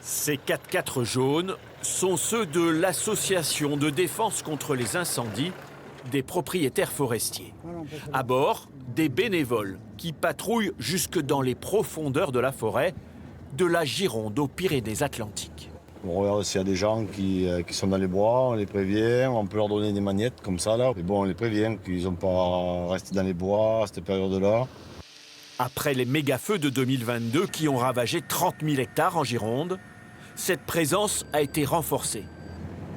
Ces 4x4 jaunes sont ceux de l'association de défense contre les incendies des propriétaires forestiers. À bord, des bénévoles qui patrouillent jusque dans les profondeurs de la forêt, de la Gironde aux Pyrénées-Atlantiques. On regarde s'il y a des gens qui sont dans les bois, on les prévient, on peut leur donner des magnettes comme ça là. Mais bon, on les prévient qu'ils n'ont pas resté dans les bois à cette période-là. Après les méga-feux de 2022 qui ont ravagé 30 000 hectares en Gironde, cette présence a été renforcée.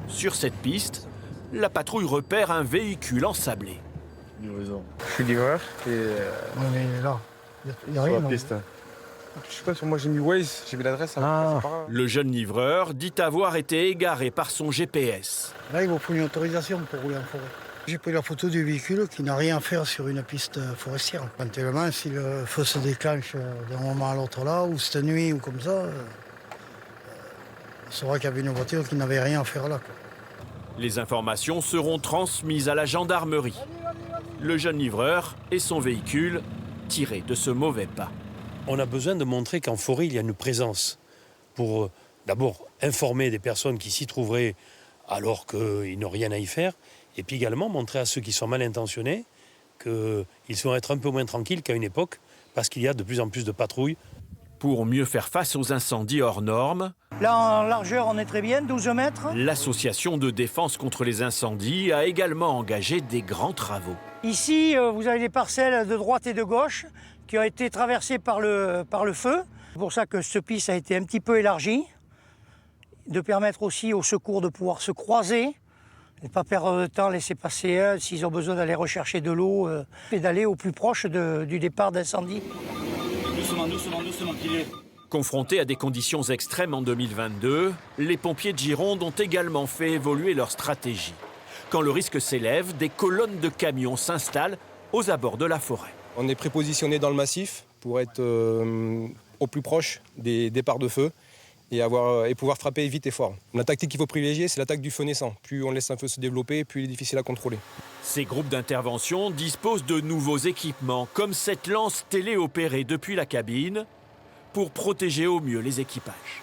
Sur cette piste, la patrouille repère un véhicule ensablé. Livraison. Je suis livreur et On est là. Il n'y a rien. sur la piste. Je sais pas, sur moi j'ai mis Waze, j'ai mis l'adresse. Le jeune livreur dit avoir été égaré par son GPS. Là, il vous faut une autorisation pour rouler en forêt. J'ai pris la photo du véhicule qui n'a rien à faire sur une piste forestière. Éventuellement, si le feu se déclenche d'un moment à l'autre là, ou cette nuit, ou comme ça, on saura qu'il y avait une voiture qui n'avait rien à faire là, quoi. Les informations seront transmises à la gendarmerie. Le jeune livreur et son véhicule tirés de ce mauvais pas. On a besoin de montrer qu'en forêt, il y a une présence pour d'abord informer des personnes qui s'y trouveraient alors qu'ils n'ont rien à y faire, et puis également montrer à ceux qui sont mal intentionnés qu'ils vont être un peu moins tranquilles qu'à une époque, parce qu'il y a de plus en plus de patrouilles. Pour mieux faire face aux incendies hors normes, là, en largeur, on est très bien, 12 mètres. l'association de défense contre les incendies a également engagé des grands travaux. Ici, vous avez des parcelles de droite et de gauche qui ont été traversées par le feu. C'est pour ça que cette piste a été un petit peu élargie, de permettre aussi aux secours de pouvoir se croiser, ne pas perdre de temps, laisser passer un, s'ils ont besoin d'aller rechercher de l'eau, et d'aller au plus proche du départ d'incendie. Doucement, qu'il est. Confrontés à des conditions extrêmes en 2022, les pompiers de Gironde ont également fait évoluer leur stratégie. Quand le risque s'élève, des colonnes de camions s'installent aux abords de la forêt. On est prépositionné dans le massif pour être au plus proche des départs de feu et pouvoir frapper vite et fort. La tactique qu'il faut privilégier, c'est l'attaque du feu naissant. Plus on laisse un feu se développer, plus il est difficile à contrôler. Ces groupes d'intervention disposent de nouveaux équipements, comme cette lance téléopérée depuis la cabine, pour protéger au mieux les équipages.